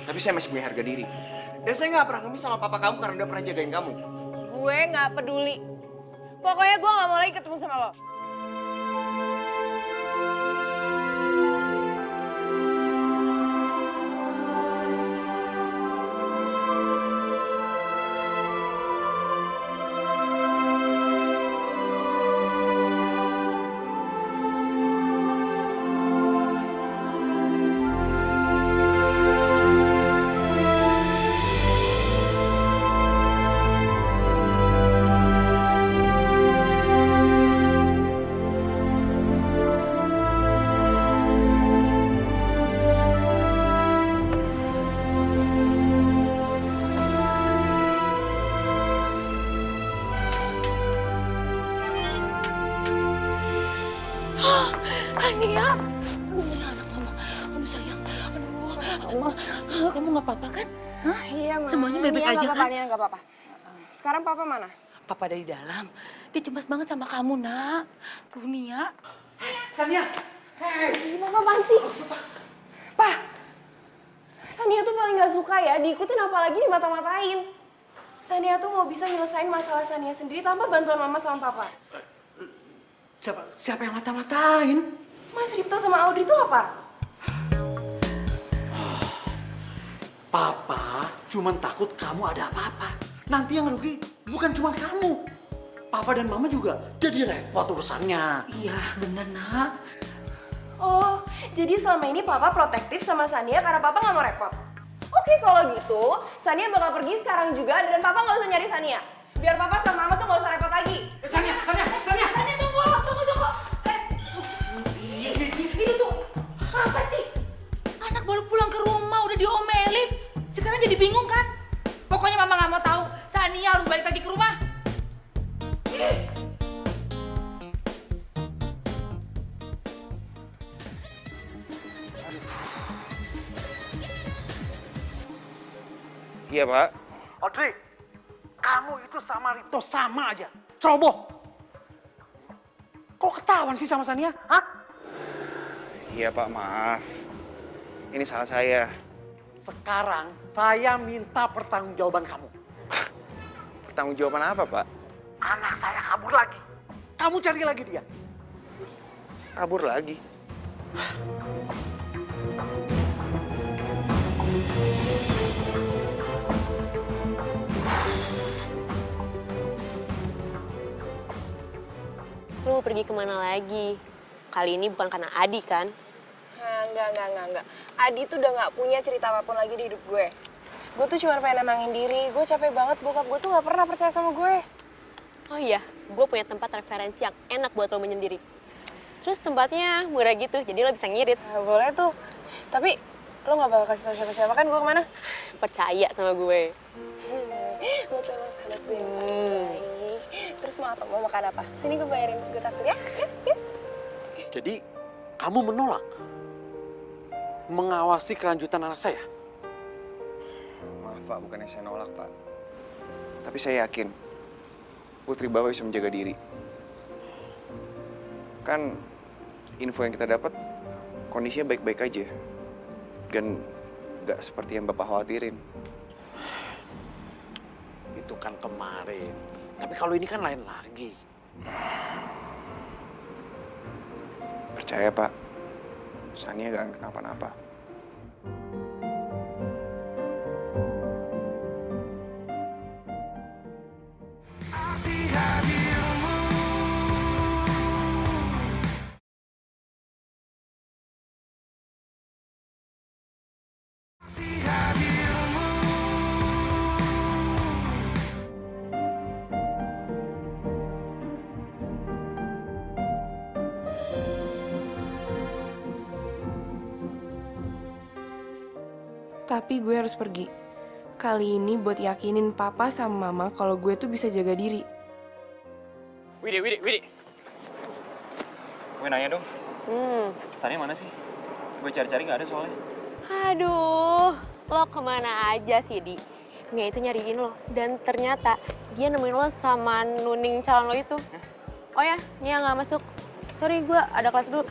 Tapi saya masih punya harga diri. Dan saya nggak pernah ngemis sama papa kamu karena udah pernah jagain kamu. Gue nggak peduli. Pokoknya gue nggak mau lagi ketemu sama lo. Nia. Nia, anak mama. Aduh sayang. Aduh, mama. Kamu nggak apa-apa kan? Hah? Iya, Ma. Semuanya baik-baik Nia aja nggak kan? apa-apa, Nia nggak apa-apa. Sekarang papa mana? Papa ada di dalam. Dia cemas banget sama kamu, nak. Duh, Nia. Sania, Ih, papa apaan sih? Pa, Sania tuh paling gak suka ya diikutin apalagi dimata-matain. Sania tuh mau bisa nyelesain masalah Sania sendiri tanpa bantuan mama sama papa. siapa yang mata-matain? Mas Ripto sama Audrey tuh apa? Papa cuman takut kamu ada apa-apa. Nanti yang rugi bukan cuma kamu. Papa dan mama juga jadi repot urusannya. Iya, bener, nak. Oh, jadi selama ini papa protektif sama Sania karena papa gak mau repot. Oke, kalau gitu Sania bakal pergi sekarang juga dan papa gak usah nyari Sania. Biar papa sama mama tuh gak usah repot lagi. Sania. Sania, tunggu. Itu tuh apa sih? Anak baru pulang ke rumah udah diomelin. Sekarang jadi bingung kan? Pokoknya mama nggak mau tahu. Sania harus balik lagi ke rumah. Iya, Pak. Audrey, kamu itu sama Ripto sama aja. Ceroboh. Kok ketahuan sih sama Sania? Hah? Iya, Pak, maaf. Ini salah saya. Sekarang saya minta pertanggungjawaban kamu. Pertanggungjawaban apa, Pak? Anak saya kabur lagi. Kamu cari lagi dia. Kabur lagi. Lu mau pergi kemana lagi? Kali ini bukan karena Adi kan? Enggak. Adi tuh udah gak punya cerita apapun lagi di hidup gue. Gue tuh cuma pengen nenangin diri. Gue capek banget, bokap gue tuh gak pernah percaya sama gue. Oh iya, gue punya tempat referensi yang enak buat lo menyendiri. Terus tempatnya murah gitu, jadi lo bisa ngirit. Nah, boleh tuh. Tapi lo gak bakal kasih tau siapa-siapa kan gue kemana? Percaya sama gue. Lo tuh emang sahabat gue yang baik. Terus mau makan apa? Sini gue bayarin, gue takut ya. Yuk. Jadi, kamu menolak mengawasi kelanjutan anak saya? Maaf, Pak, bukannya saya nolak, Pak. Tapi saya yakin Putri Bapak bisa menjaga diri. Kan info yang kita dapat kondisinya baik-baik aja. Dan nggak seperti yang Bapak khawatirin. Itu kan kemarin. Tapi kalau ini kan lain lagi. Percaya, Pak. Sania gak akan kenapa-napa. Tapi gue harus pergi. Kali ini buat yakinin papa sama mama kalau gue tuh bisa jaga diri. Widi. Gue nanya dong, Sania mana sih? Gue cari-cari nggak ada soalnya. Aduh, lo kemana aja sih, Di? Nia itu nyariin lo, dan ternyata dia nemuin lo sama nuning calon lo itu. Oh ya, Nia nggak masuk. Sorry, gue ada kelas dulu.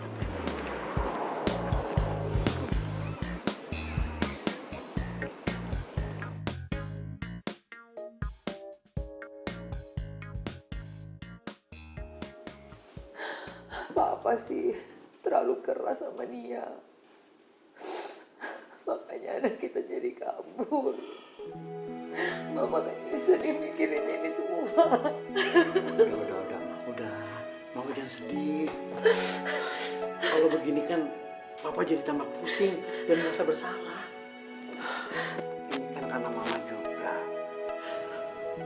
Papa sih terlalu keras sama Nia. Makanya anak kita jadi kabur. Mama kan jadi sedih mikirin ini semua. Udah. Mama jangan sedih. Kalau begini kan Papa jadi tambah pusing dan merasa bersalah. Ini kan karena Mama juga.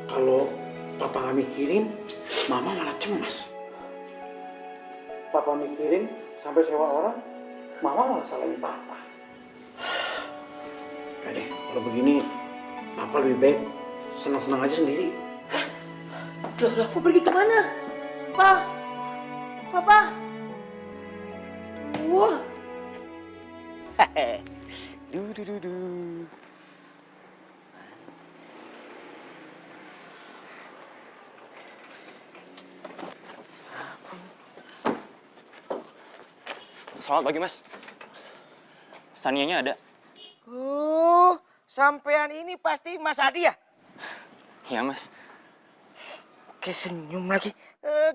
Kalau Papa nggak mikirin, Mama malah cemas. Papa mikirin sampai sewa orang, Mama malah salahin Papa. Udah deh, kalau begini Papa lebih baik senang-senang aja sendiri. Loh, mau pergi kemana? Papa? Du. Selamat pagi, Mas. Sanianya ada? Sampean ini pasti Mas Adi ya? Iya, Mas. Oke, senyum lagi.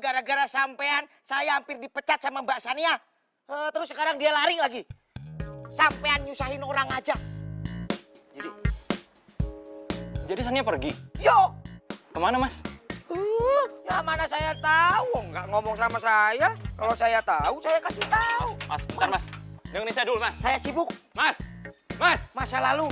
Gara-gara sampean, saya hampir dipecat sama Mbak Sania. Terus sekarang dia lari lagi. Sampean nyusahin orang aja. Jadi Sania pergi? Yo! Kemana, Mas? Ya mana saya tahu, nggak ngomong sama saya. Kalau saya tahu, saya kasih tahu. Mas, bentar, Mas. Dengerin saya dulu, Mas. Saya sibuk. Mas! Mas! Masa lalu.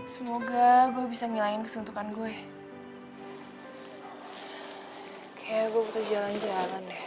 Semoga gue bisa ngilangin kesuntukan gue. Kayak gue butuh jalan-jalan deh.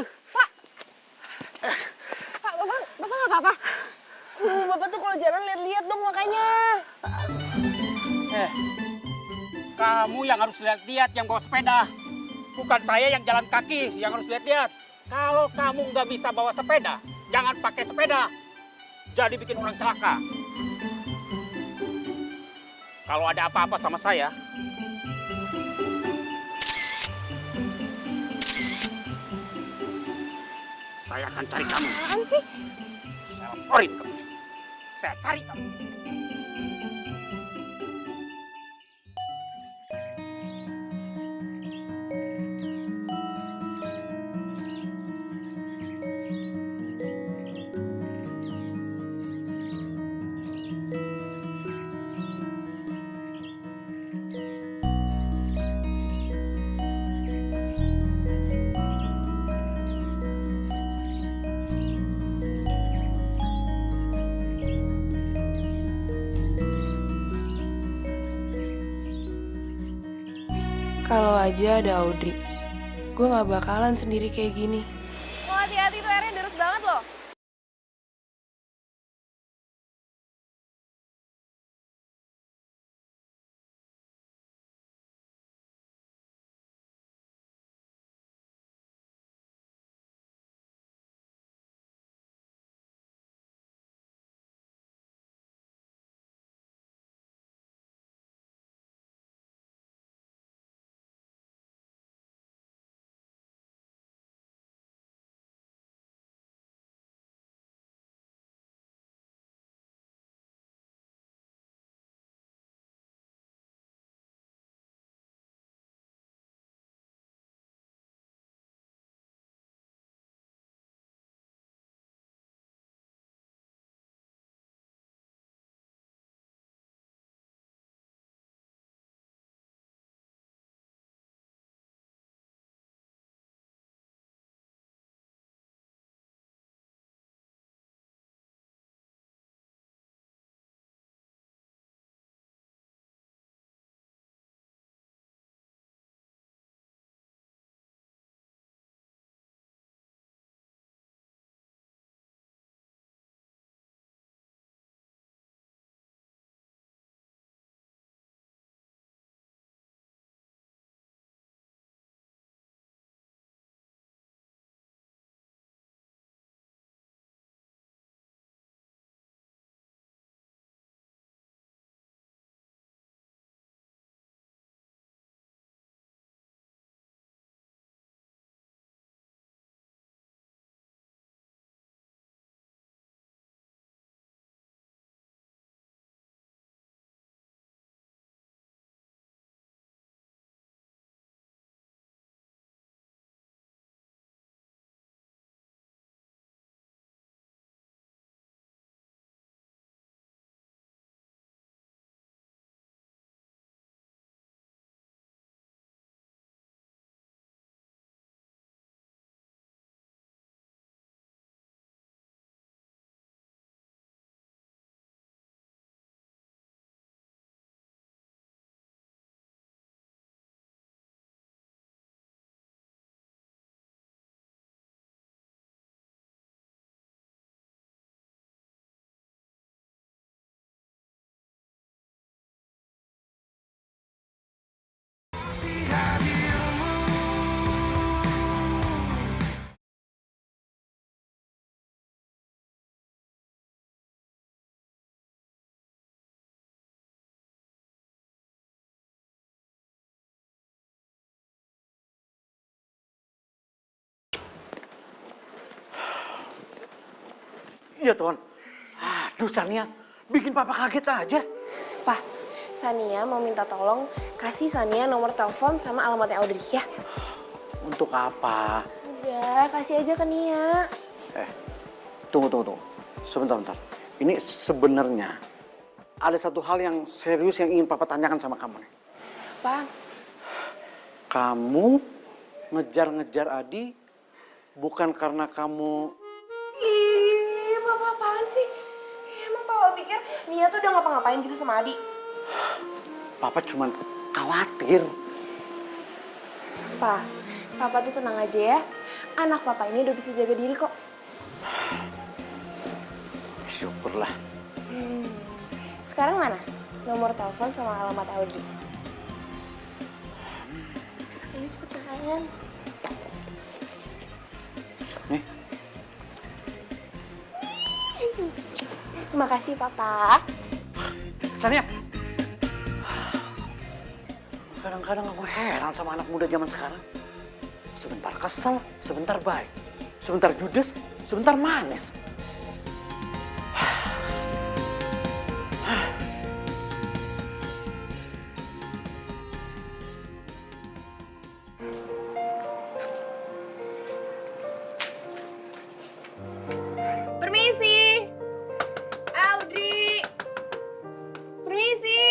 Pak, Bapak nggak apa-apa? Bapak tuh kalau jalan lihat-lihat dong makanya. Kamu yang harus lihat-lihat yang bawa sepeda. Bukan saya yang jalan kaki yang harus lihat-lihat. Kalau kamu nggak bisa bawa sepeda, jangan pakai sepeda. Jadi bikin orang celaka. Kalau ada apa-apa sama saya akan cari kamu. Apaan sih? Saya laporin kamu. Saya cari kamu. Kalau aja ada Audrey, gue gak bakalan sendiri kayak gini. Oh, hati-hati tuh airnya deras banget loh. Ya Tuhan. Aduh Sania, bikin papa kaget aja. Pak, Sania mau minta tolong kasih Sania nomor telepon sama alamatnya Audrey ya. Untuk apa? Udah, kasih aja ke Nia. Tunggu. Sebentar. Ini sebenarnya ada satu hal yang serius yang ingin papa tanyakan sama kamu nih. Pak, Kamu ngejar-ngejar Adi bukan karena kamu... ih, Bapak apaan sih? Emang Papa pikir Nia tuh udah ngapa-ngapain gitu sama Adi? Papa cuman khawatir. Pak, Papa tuh tenang aja ya. Anak Papa ini udah bisa jaga diri kok. Syukurlah. Sekarang mana? Nomor telepon sama alamat Audi. Ayo cepetan. Nih. Terima kasih Papa. Sania. Kadang-kadang aku heran sama anak muda zaman sekarang. Sebentar kesel, sebentar baik. Sebentar judes, sebentar manis. Permisi. Audrey. Permisi.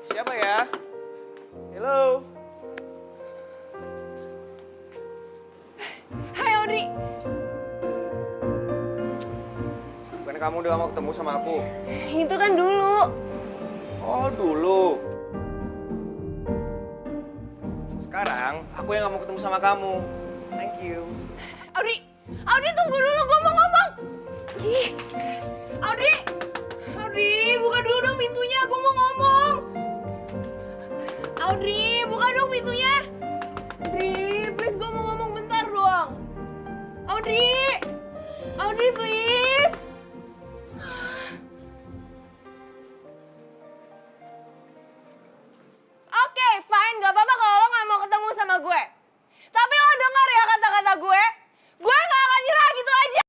Siapa ya? Hello. Hai Audrey. Bukan kamu udah mau ketemu sama aku? Itu kan dulu. Oh, dulu. Sekarang aku yang gak mau ketemu sama kamu. Thank you. Audrey tunggu dulu, gue mau ngomong. Ih, Audrey, buka dulu dong pintunya, gue mau ngomong. Audrey, buka dong pintunya. Audrey, please gue mau ngomong bentar doang. Audrey, please. Oke, fine, gak apa-apa kalau lo gak mau ketemu sama gue. Tapi lo denger ya kata-kata gue. Gue gak akan nyerah gitu aja.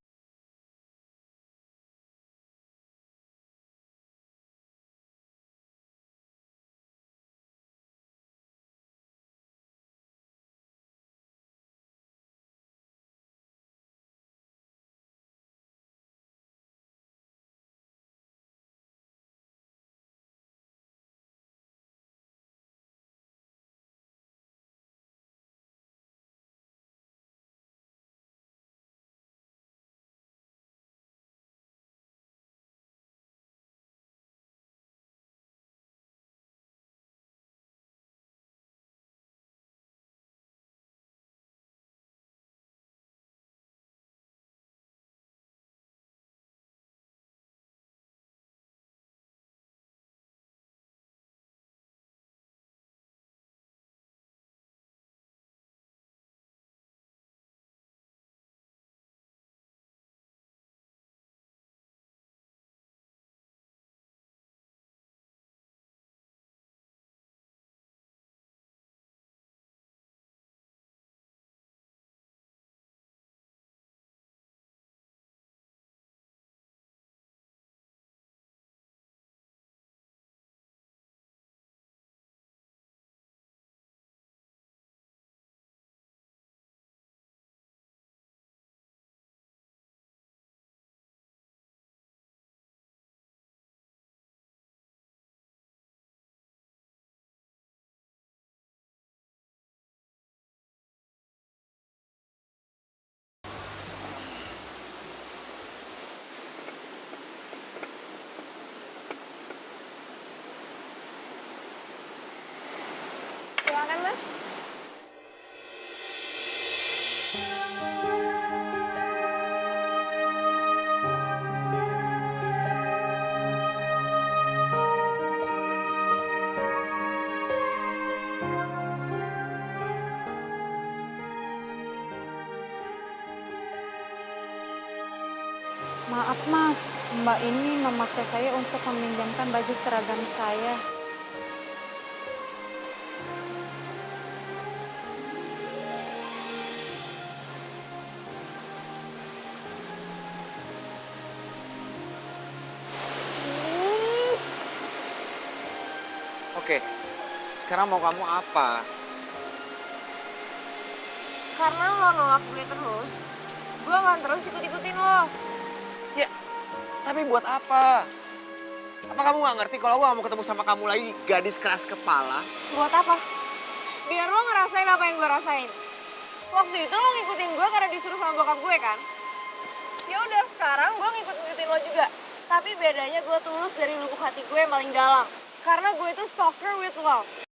Silakan Mas. Maaf Mas, Mbak ini memaksa saya untuk meminjamkan baju seragam saya. Sekarang mau kamu apa? Karena lo nolak gue terus, gue akan terus ikut-ikutin lo. Ya, tapi buat apa? Apa kamu gak ngerti kalau gue gak mau ketemu sama kamu lagi, gadis keras kepala? Buat apa? Biar lo ngerasain apa yang gue rasain. Waktu itu lo ngikutin gue karena disuruh sama bokap gue kan? Ya udah, sekarang gue ngikut-ngikutin lo juga. Tapi bedanya gue tulus dari lubuk hati gue yang paling dalam. Karena gue itu stalker with love.